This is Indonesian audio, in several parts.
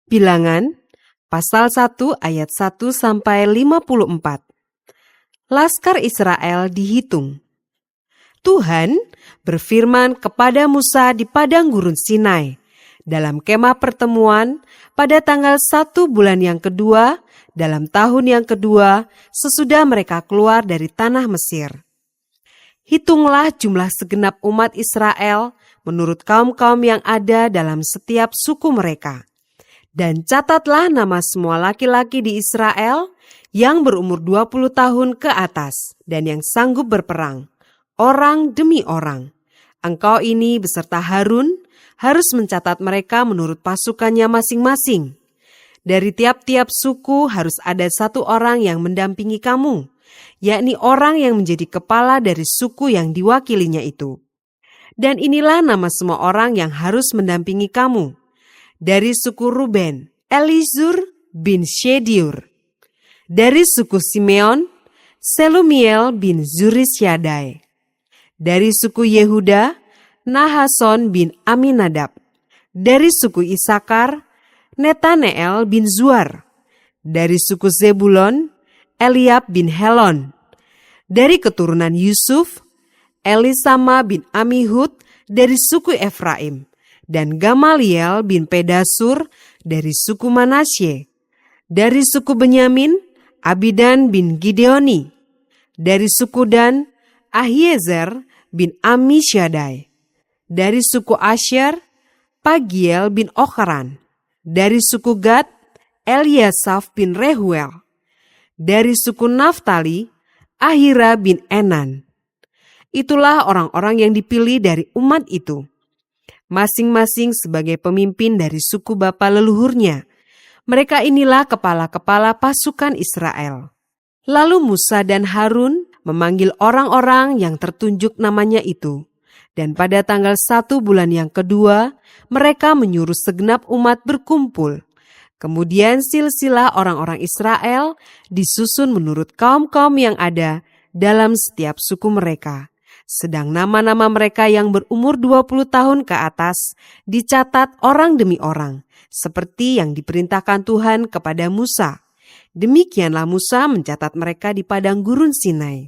Bilangan, pasal 1 ayat 1 sampai 54. Laskar Israel dihitung. Tuhan berfirman kepada Musa di padang gurun Sinai, dalam kemah pertemuan pada tanggal 1 bulan yang kedua, dalam tahun yang kedua, sesudah mereka keluar dari tanah Mesir. Hitunglah jumlah segenap umat Israel menurut kaum-kaum yang ada dalam setiap suku mereka. Dan catatlah nama semua laki-laki di Israel yang berumur 20 tahun ke atas dan yang sanggup berperang, orang demi orang. Engkau ini beserta Harun harus mencatat mereka menurut pasukannya masing-masing. Dari tiap-tiap suku harus ada satu orang yang mendampingi kamu, yakni orang yang menjadi kepala dari suku yang diwakilinya itu. Dan inilah nama semua orang yang harus mendampingi kamu. Dari suku Ruben, Elizur bin Shediur. Dari suku Simeon, Selumiel bin Zurishyadai. Dari suku Yehuda, Nahason bin Aminadab. Dari suku Isakar, Netaneel bin Zuar. Dari suku Zebulon, Eliab bin Helon. Dari keturunan Yusuf, Elisama bin Amihud dari suku Efraim. Dan Gamaliel bin Pedasur dari suku Manasye. Dari suku Benyamin, Abidan bin Gideoni. Dari suku Dan, Ahiezer bin Amishyadai. Dari suku Asher, Pagiel bin Okran. Dari suku Gad, Eliasaf bin Rehuel. Dari suku Naftali, Ahira bin Enan. Itulah orang-orang yang dipilih dari umat itu, masing-masing sebagai pemimpin dari suku bapa leluhurnya. Mereka inilah kepala-kepala pasukan Israel. Lalu Musa dan Harun memanggil orang-orang yang tertunjuk namanya itu. Dan pada tanggal 1 bulan yang kedua, mereka menyuruh segenap umat berkumpul. Kemudian silsilah orang-orang Israel disusun menurut kaum-kaum yang ada dalam setiap suku mereka. Sedang nama-nama mereka yang berumur 20 tahun ke atas dicatat orang demi orang, seperti yang diperintahkan Tuhan kepada Musa. Demikianlah Musa mencatat mereka di padang gurun Sinai.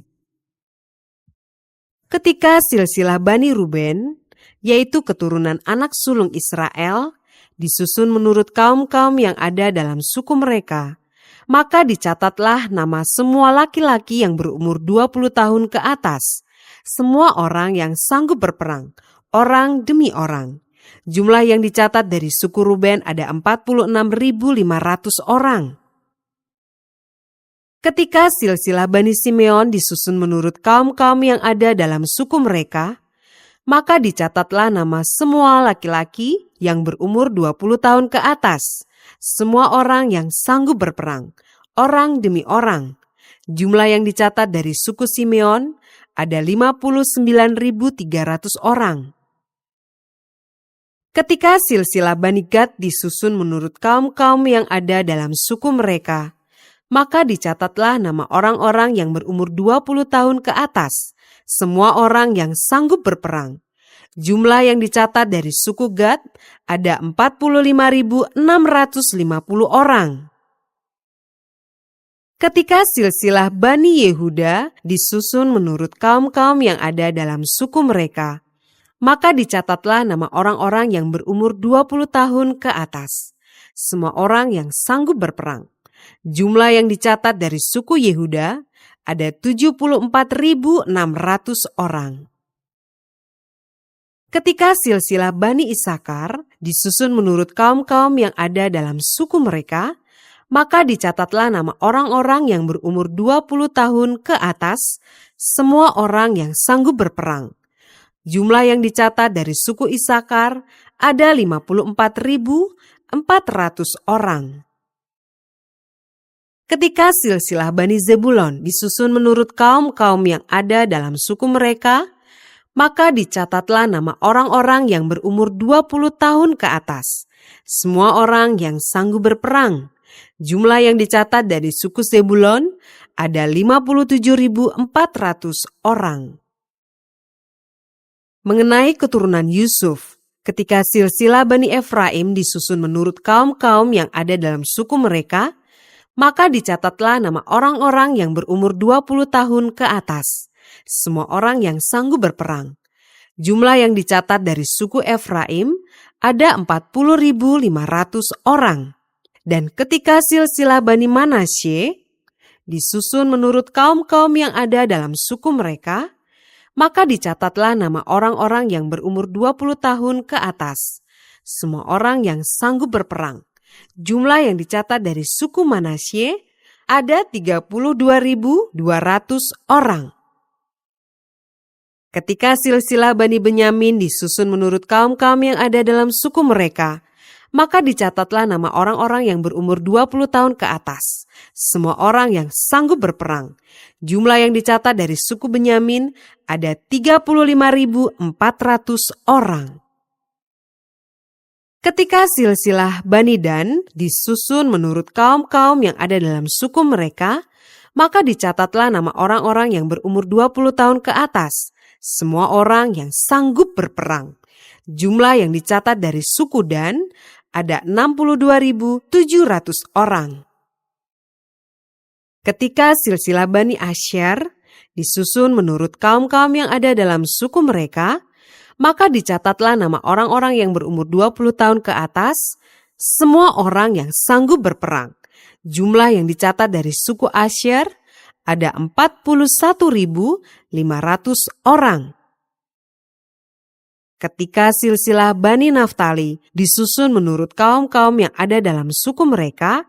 Ketika silsilah Bani Ruben, yaitu keturunan anak sulung Israel, disusun menurut kaum-kaum yang ada dalam suku mereka, maka dicatatlah nama semua laki-laki yang berumur 20 tahun ke atas, semua orang yang sanggup berperang, orang demi orang. Jumlah yang dicatat dari suku Ruben ada 46.500 orang. Ketika silsilah Bani Simeon disusun menurut kaum-kaum yang ada dalam suku mereka, maka dicatatlah nama semua laki-laki yang berumur 20 tahun ke atas, semua orang yang sanggup berperang, orang demi orang. Jumlah yang dicatat dari suku Simeon ada 59.300 orang. Ketika silsilah Bani Gad disusun menurut kaum-kaum yang ada dalam suku mereka, maka dicatatlah nama orang-orang yang berumur 20 tahun ke atas, semua orang yang sanggup berperang. Jumlah yang dicatat dari suku Gad ada 45.650 orang. Ketika silsilah Bani Yehuda disusun menurut kaum-kaum yang ada dalam suku mereka, maka dicatatlah nama orang-orang yang berumur 20 tahun ke atas, semua orang yang sanggup berperang. Jumlah yang dicatat dari suku Yehuda ada 74.600 orang. Ketika silsilah Bani Isakar disusun menurut kaum-kaum yang ada dalam suku mereka, maka dicatatlah nama orang-orang yang berumur 20 tahun ke atas, semua orang yang sanggup berperang. Jumlah yang dicatat dari suku Isakar ada 54.400 orang. Ketika silsilah Bani Zebulon disusun menurut kaum-kaum yang ada dalam suku mereka, maka dicatatlah nama orang-orang yang berumur 20 tahun ke atas, semua orang yang sanggup berperang. Jumlah yang dicatat dari suku Zebulon ada 57.400 orang. Mengenai keturunan Yusuf, Ketika silsilah Bani Efraim disusun menurut kaum-kaum yang ada dalam suku mereka, maka dicatatlah nama orang-orang yang berumur 20 tahun ke atas, semua orang yang sanggup berperang. Jumlah yang dicatat dari suku Efraim ada 40.500 orang. Dan ketika silsilah Bani Manasye disusun menurut kaum-kaum yang ada dalam suku mereka, maka dicatatlah nama orang-orang yang berumur 20 tahun ke atas, semua orang yang sanggup berperang. Jumlah yang dicatat dari suku Manasye ada 32.200 orang. Ketika silsilah Bani Benyamin disusun menurut kaum-kaum yang ada dalam suku mereka, maka dicatatlah nama orang-orang yang berumur 20 tahun ke atas, semua orang yang sanggup berperang. Jumlah yang dicatat dari suku Benyamin ada 35.400 orang. Ketika silsilah Bani Dan disusun menurut kaum-kaum yang ada dalam suku mereka, maka dicatatlah nama orang-orang yang berumur 20 tahun ke atas, semua orang yang sanggup berperang. Jumlah yang dicatat dari suku Dan ada 62.700 orang. Ketika silsilah Bani Asyer disusun menurut kaum-kaum yang ada dalam suku mereka, maka dicatatlah nama orang-orang yang berumur 20 tahun ke atas, semua orang yang sanggup berperang. Jumlah yang dicatat dari suku Asyer ada 41.500 orang. Ketika silsilah Bani Naftali disusun menurut kaum-kaum yang ada dalam suku mereka,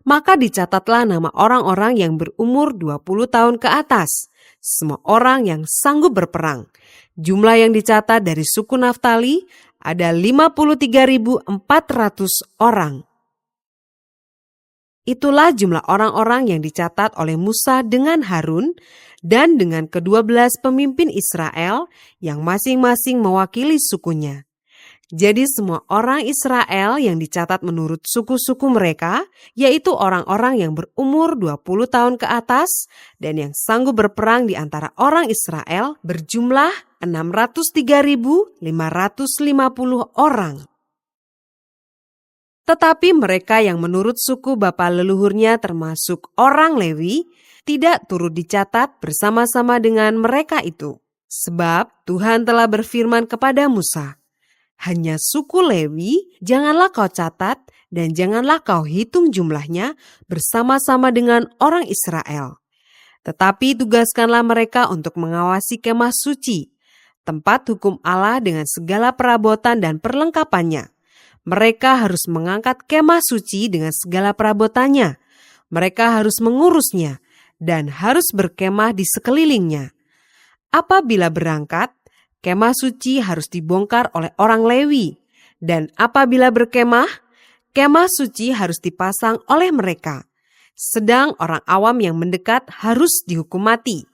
maka dicatatlah nama orang-orang yang berumur 20 tahun ke atas, semua orang yang sanggup berperang. Jumlah yang dicatat dari suku Naftali ada 53.400 orang. Itulah jumlah orang-orang yang dicatat oleh Musa dengan Harun dan dengan ke-12 pemimpin Israel yang masing-masing mewakili sukunya. Jadi semua orang Israel yang dicatat menurut suku-suku mereka, yaitu orang-orang yang berumur 20 tahun ke atas dan yang sanggup berperang di antara orang Israel, berjumlah 603.550 orang. Tetapi mereka yang menurut suku bapa leluhurnya termasuk orang Lewi, tidak turut dicatat bersama-sama dengan mereka itu. Sebab Tuhan telah berfirman kepada Musa, hanya suku Lewi janganlah kau catat dan janganlah kau hitung jumlahnya bersama-sama dengan orang Israel. Tetapi tugaskanlah mereka untuk mengawasi kemah suci, tempat hukum Allah dengan segala perabotan dan perlengkapannya. Mereka harus mengangkat kemah suci dengan segala perabotannya. Mereka harus mengurusnya dan harus berkemah di sekelilingnya. Apabila berangkat, kemah suci harus dibongkar oleh orang Lewi, dan apabila berkemah, kemah suci harus dipasang oleh mereka. Sedang orang awam yang mendekat harus dihukum mati.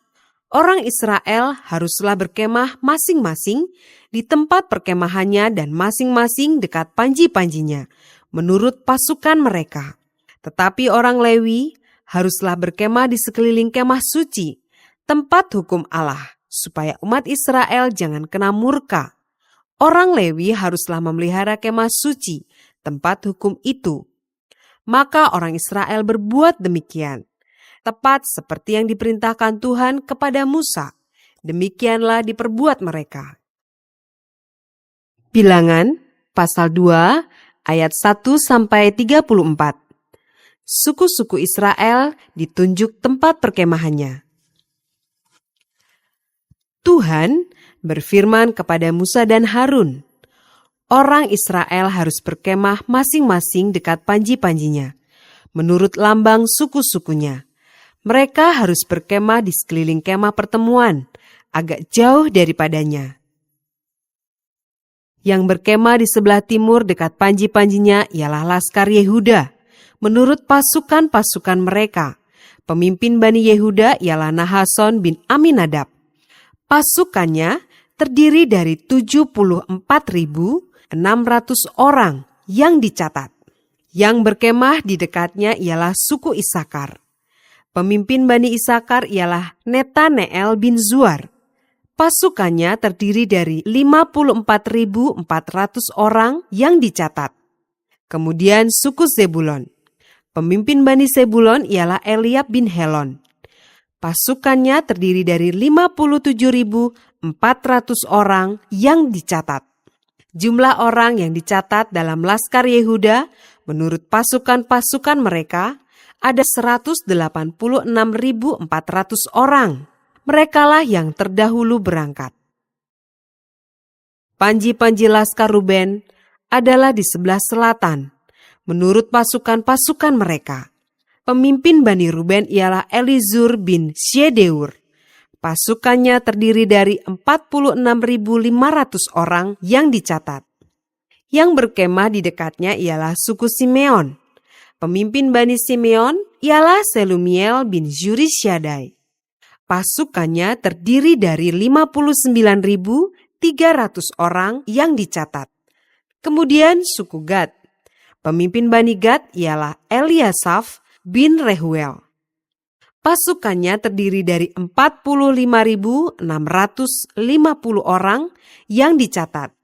Orang Israel haruslah berkemah masing-masing di tempat perkemahannya dan masing-masing dekat panji-panjinya, menurut pasukan mereka. Tetapi orang Lewi haruslah berkemah di sekeliling kemah suci, tempat hukum Allah, supaya umat Israel jangan kena murka. Orang Lewi haruslah memelihara kemah suci, tempat hukum itu. Maka orang Israel berbuat demikian, tepat seperti yang diperintahkan Tuhan kepada Musa. Demikianlah diperbuat mereka. Bilangan pasal 2 ayat 1-34. Suku-suku Israel ditunjuk tempat perkemahannya. Tuhan berfirman kepada Musa dan Harun, orang Israel harus berkemah masing-masing dekat panji-panjinya, menurut lambang suku-sukunya. Mereka harus berkemah di sekeliling kemah pertemuan, agak jauh daripadanya. Yang berkemah di sebelah timur dekat panji-panjinya ialah Laskar Yehuda, menurut pasukan-pasukan mereka. Pemimpin Bani Yehuda ialah Nahason bin Aminadab. Pasukannya terdiri dari 74.600 orang yang dicatat. Yang berkemah di dekatnya ialah suku Isakar. Pemimpin Bani Isakar ialah Netaneel bin Zuar. Pasukannya terdiri dari 54.400 orang yang dicatat. Kemudian suku Zebulon. Pemimpin Bani Zebulon ialah Eliab bin Helon. Pasukannya terdiri dari 57.400 orang yang dicatat. Jumlah orang yang dicatat dalam Laskar Yehuda menurut pasukan-pasukan mereka ada 186.400 orang. Merekalah yang terdahulu berangkat. Panji-panji Laskar Ruben adalah di sebelah selatan, menurut pasukan-pasukan mereka. Pemimpin Bani Ruben ialah Elizur bin Syedeur. Pasukannya terdiri dari 46.500 orang yang dicatat. Yang berkemah di dekatnya ialah suku Simeon. Pemimpin Bani Simeon ialah Selumiel bin Zurishaddai. Pasukannya terdiri dari 59.300 orang yang dicatat. Kemudian suku Gad. Pemimpin Bani Gad ialah Eliasaf bin Rehuel. Pasukannya terdiri dari 45.650 orang yang dicatat.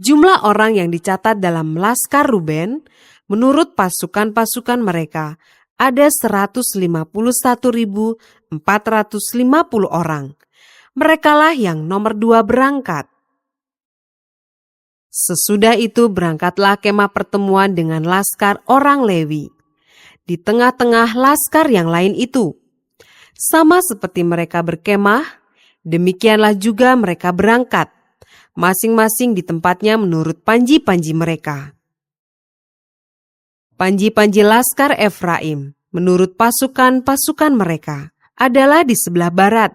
Jumlah orang yang dicatat dalam Laskar Ruben menurut pasukan-pasukan mereka ada 151.450 orang. Merekalah yang nomor 2 berangkat. Sesudah itu berangkatlah kemah pertemuan dengan laskar orang Lewi. Di tengah-tengah laskar yang lain itu. Sama seperti mereka berkemah, demikianlah juga mereka berangkat, masing-masing di tempatnya menurut panji-panji mereka. Panji-panji Laskar Efraim menurut pasukan-pasukan mereka adalah di sebelah barat.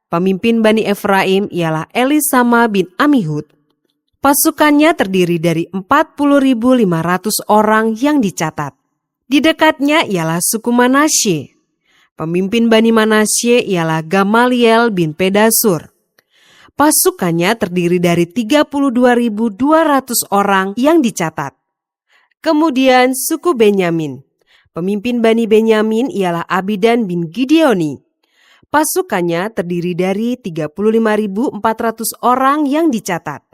Pemimpin Bani Efraim ialah Elisama bin Amihud. Pasukannya terdiri dari 40.500 orang yang dicatat. Di dekatnya ialah suku Manasye. Pemimpin Bani Manasye ialah Gamaliel bin Pedasur. Pasukannya terdiri dari 32.200 orang yang dicatat. Kemudian suku Benyamin. Pemimpin Bani Benyamin ialah Abidan bin Gideoni. Pasukannya terdiri dari 35.400 orang yang dicatat.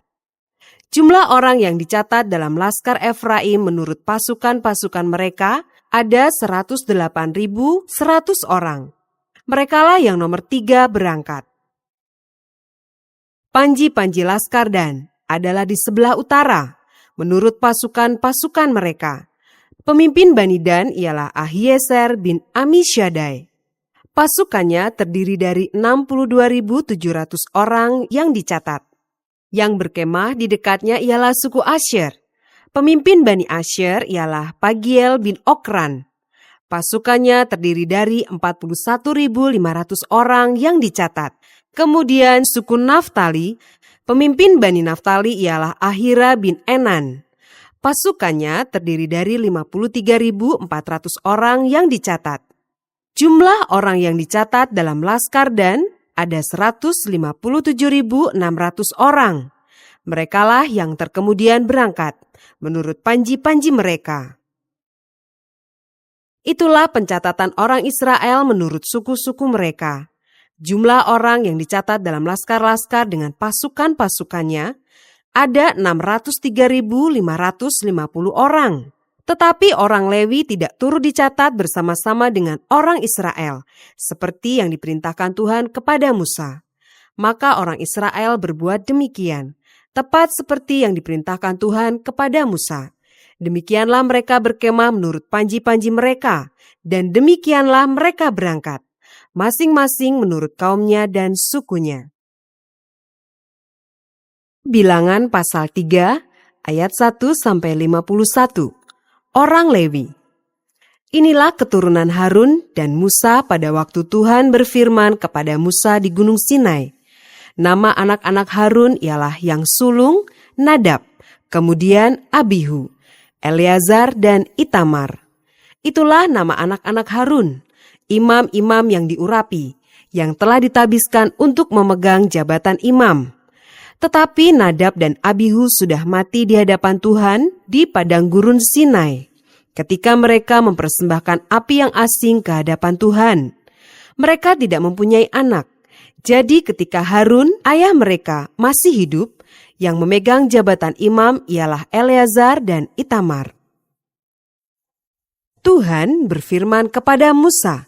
Jumlah orang yang dicatat dalam Laskar Efraim menurut pasukan-pasukan mereka ada 108.100 orang. Merekalah yang nomor 3 berangkat. Panji-panji Laskar Dan adalah di sebelah utara, menurut pasukan-pasukan mereka. Pemimpin Bani Dan ialah Ahieser bin Amisyaddai. Pasukannya terdiri dari 62.700 orang yang dicatat. Yang berkemah di dekatnya ialah suku Asyer. Pemimpin Bani Asyer ialah Pagiel bin Okran. Pasukannya terdiri dari 41.500 orang yang dicatat. Kemudian suku Naftali, pemimpin Bani Naftali ialah Ahira bin Enan. Pasukannya terdiri dari 53.400 orang yang dicatat. Jumlah orang yang dicatat dalam Laskar Dan ada 157.600 orang. Merekalah yang terkemudian berangkat menurut panji-panji mereka. Itulah pencatatan orang Israel menurut suku-suku mereka. Jumlah orang yang dicatat dalam laskar-laskar dengan pasukan-pasukannya ada 603.550 orang. Tetapi orang Lewi tidak turut dicatat bersama-sama dengan orang Israel, seperti yang diperintahkan Tuhan kepada Musa. Maka orang Israel berbuat demikian, tepat seperti yang diperintahkan Tuhan kepada Musa. Demikianlah mereka berkemah menurut panji-panji mereka, dan demikianlah mereka berangkat, masing-masing menurut kaumnya dan sukunya. Bilangan pasal 3 ayat 1-51. Orang Lewi. Inilah keturunan Harun dan Musa pada waktu Tuhan berfirman kepada Musa di Gunung Sinai. Nama anak-anak Harun ialah yang sulung, Nadab, kemudian Abihu, Eleazar dan Itamar. Itulah nama anak-anak Harun, imam-imam yang diurapi, yang telah ditabiskan untuk memegang jabatan imam. Tetapi Nadab dan Abihu sudah mati di hadapan Tuhan di padang gurun Sinai, ketika mereka mempersembahkan api yang asing ke hadapan Tuhan. Mereka tidak mempunyai anak, Jadi ketika Harun, ayah mereka, masih hidup, yang memegang jabatan imam ialah Eleazar dan Itamar. Tuhan berfirman kepada Musa,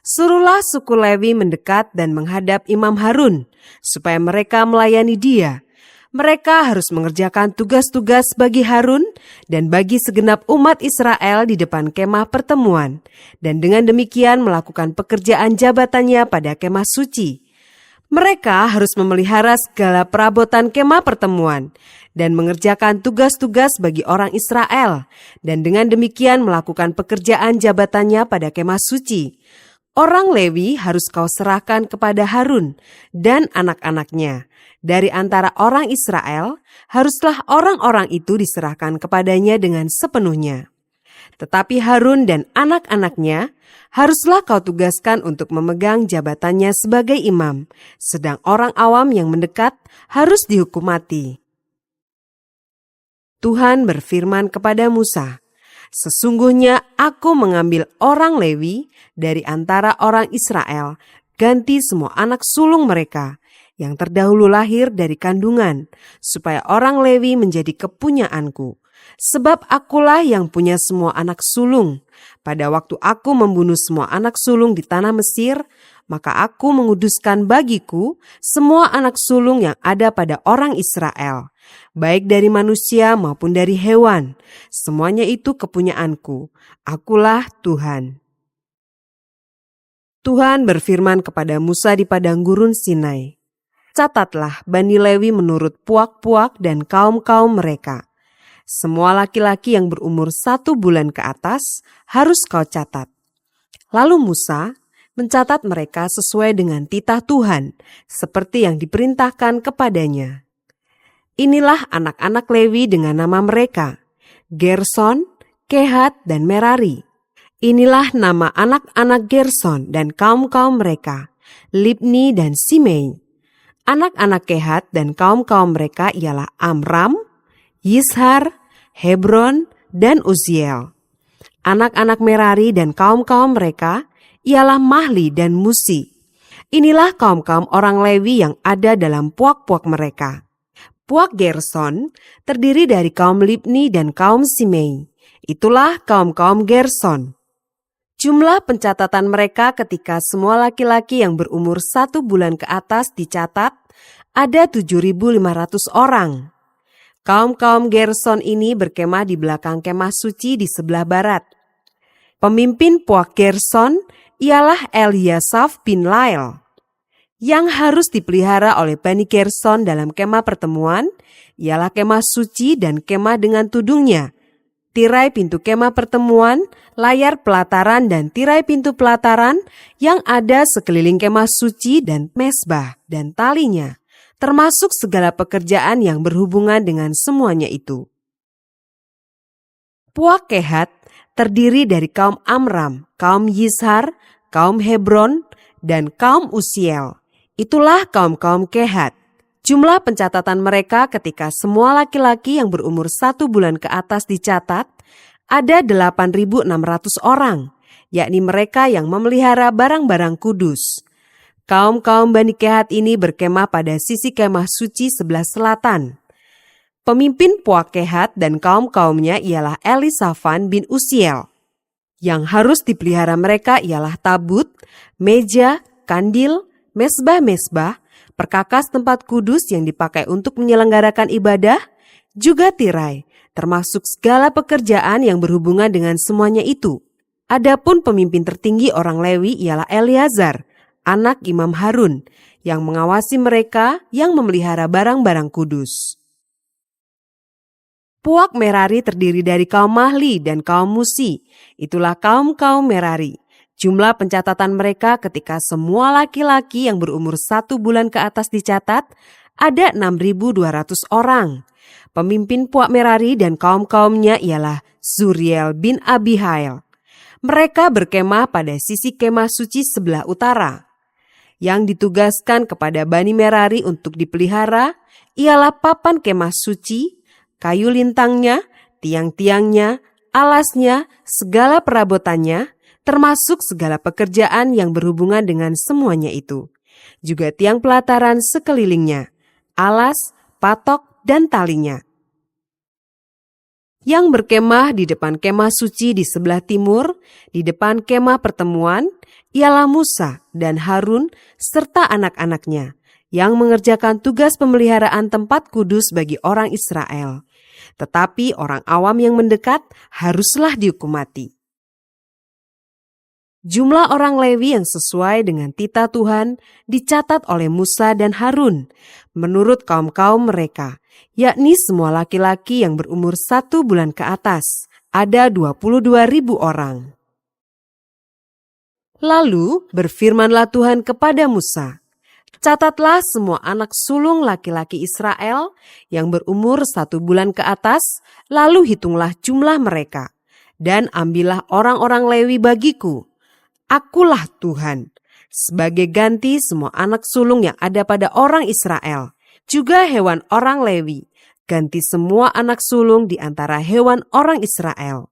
"Suruhlah suku Lewi mendekat dan menghadap Imam Harun, supaya mereka melayani dia. Mereka harus mengerjakan tugas-tugas bagi Harun dan bagi segenap umat Israel di depan kemah pertemuan, dan dengan demikian melakukan pekerjaan jabatannya pada kemah suci. Mereka harus memelihara segala perabotan kemah pertemuan dan mengerjakan tugas-tugas bagi orang Israel, dan dengan demikian melakukan pekerjaan jabatannya pada kemah suci. Orang Lewi harus kau serahkan kepada Harun dan anak-anaknya. Dari antara orang Israel, haruslah orang-orang itu diserahkan kepadanya dengan sepenuhnya. Tetapi Harun dan anak-anaknya haruslah kau tugaskan untuk memegang jabatannya sebagai imam, sedang orang awam yang mendekat harus dihukum mati." Tuhan berfirman kepada Musa, "Sesungguhnya aku mengambil orang Lewi dari antara orang Israel, ganti semua anak sulung mereka yang terdahulu lahir dari kandungan, supaya orang Lewi menjadi kepunyaanku. Sebab akulah yang punya semua anak sulung. Pada waktu aku membunuh semua anak sulung di tanah Mesir, maka aku menguduskan bagiku semua anak sulung yang ada pada orang Israel, baik dari manusia maupun dari hewan. Semuanya itu kepunyaanku. Akulah Tuhan." Tuhan berfirman kepada Musa di padang gurun Sinai, "Catatlah Bani Lewi menurut puak-puak dan kaum-kaum mereka. Semua laki-laki yang berumur 1 bulan ke atas harus kau catat." Lalu Musa mencatat mereka sesuai dengan titah Tuhan, seperti yang diperintahkan kepadanya. Inilah anak-anak Lewi dengan nama mereka: Gerson, Kehat, dan Merari. Inilah nama anak-anak Gerson dan kaum-kaum mereka: Libni dan Simei. Anak-anak Kehat dan kaum-kaum mereka ialah Amram, Yishar, Hebron, dan Uziel. Anak-anak Merari dan kaum-kaum mereka ialah Mahli dan Musi. Inilah kaum-kaum orang Lewi yang ada dalam puak-puak mereka. Puak Gerson terdiri dari kaum Libni dan kaum Simei. Itulah kaum-kaum Gerson. Jumlah pencatatan mereka ketika semua laki-laki yang berumur 1 bulan ke atas dicatat ada 7.500 orang. Kaum-kaum Gerson ini berkemah di belakang kemah suci di sebelah barat. Pemimpin puak Gerson ialah Eliasaf bin Lael. Yang harus dipelihara oleh Bani Gerson dalam kemah pertemuan ialah kemah suci dan kemah dengan tudungnya, tirai pintu kemah pertemuan, layar pelataran dan tirai pintu pelataran yang ada sekeliling kemah suci dan mezbah dan talinya, termasuk segala pekerjaan yang berhubungan dengan semuanya itu. Puak Kehat terdiri dari kaum Amram, kaum Yishar, kaum Hebron, dan kaum Uziel. Itulah kaum-kaum Kehat. Jumlah pencatatan mereka ketika semua laki-laki yang berumur 1 bulan ke atas dicatat ada 8.600 orang, yakni mereka yang memelihara barang-barang kudus. Kaum-kaum Bani Kehat ini berkemah pada sisi kemah suci sebelah selatan. Pemimpin puak Kehat dan kaum-kaumnya ialah Elisafan bin Uziel. Yang harus dipelihara mereka ialah tabut, meja, kandil, mezbah-mezbah, perkakas tempat kudus yang dipakai untuk menyelenggarakan ibadah, juga tirai, termasuk segala pekerjaan yang berhubungan dengan semuanya itu. Adapun pemimpin tertinggi orang Lewi ialah Eleazar, anak Imam Harun, yang mengawasi mereka yang memelihara barang-barang kudus. Puak Merari terdiri dari kaum Mahli dan kaum Musi. Itulah kaum-kaum Merari. Jumlah pencatatan mereka ketika semua laki-laki yang berumur 1 bulan ke atas dicatat ada 6.200 orang. Pemimpin puak Merari dan kaum-kaumnya ialah Zuriel bin Abihail. Mereka berkemah pada sisi kemah suci sebelah utara. Yang ditugaskan kepada Bani Merari untuk dipelihara ialah papan kemah suci, kayu lintangnya, tiang-tiangnya, alasnya, segala perabotannya, termasuk segala pekerjaan yang berhubungan dengan semuanya itu. juga tiang pelataran sekelilingnya, alas, patok, dan talinya. Yang berkemah di depan kemah suci di sebelah timur, di depan kemah pertemuan, ialah Musa dan Harun serta anak-anaknya, yang mengerjakan tugas pemeliharaan tempat kudus bagi orang Israel. Tetapi orang awam yang mendekat haruslah dihukum mati. Jumlah orang Lewi yang sesuai dengan titah Tuhan dicatat oleh Musa dan Harun menurut kaum-kaum mereka, yakni semua laki-laki yang berumur 1 bulan ke atas, ada 22.000 orang. Lalu berfirmanlah Tuhan kepada Musa, catatlah semua anak sulung laki-laki Israel yang berumur 1 bulan ke atas, lalu hitunglah jumlah mereka, dan ambillah orang-orang Lewi bagiku. Akulah Tuhan, sebagai ganti semua anak sulung yang ada pada orang Israel, juga hewan orang Lewi, ganti semua anak sulung di antara hewan orang Israel.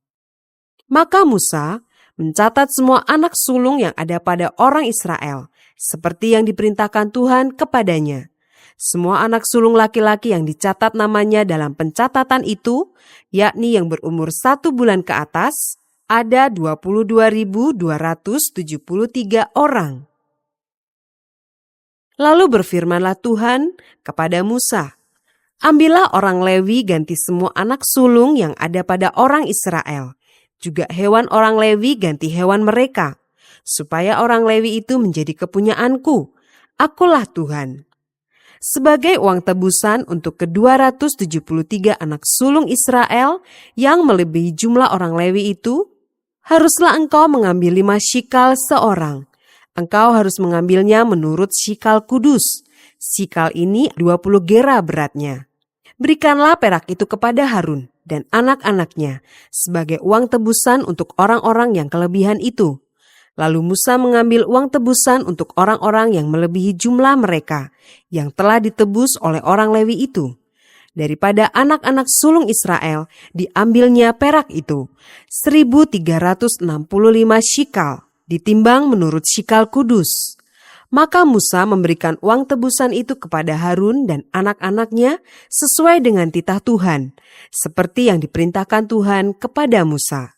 Maka Musa mencatat semua anak sulung yang ada pada orang Israel, seperti yang diperintahkan Tuhan kepadanya. Semua anak sulung laki-laki yang dicatat namanya dalam pencatatan itu, yakni yang berumur 1 bulan ke atas, ada 22.273 orang. Lalu berfirmanlah Tuhan kepada Musa, ambillah orang Lewi ganti semua anak sulung yang ada pada orang Israel, juga hewan orang Lewi ganti hewan mereka, supaya orang Lewi itu menjadi kepunyaanku. Akulah Tuhan. Sebagai uang tebusan untuk ke-273 anak sulung Israel yang melebihi jumlah orang Lewi itu, haruslah engkau mengambil 5 shikal seorang. Engkau harus mengambilnya menurut shikal kudus. Shikal ini 20 gera beratnya. Berikanlah perak itu kepada Harun dan anak-anaknya sebagai uang tebusan untuk orang-orang yang kelebihan itu. Lalu Musa mengambil uang tebusan untuk orang-orang yang melebihi jumlah mereka yang telah ditebus oleh orang Lewi itu. Daripada anak-anak sulung Israel diambilnya perak itu 1.365 shikal, ditimbang menurut shikal kudus. Maka Musa memberikan uang tebusan itu kepada Harun dan anak-anaknya sesuai dengan titah Tuhan, seperti yang diperintahkan Tuhan kepada Musa.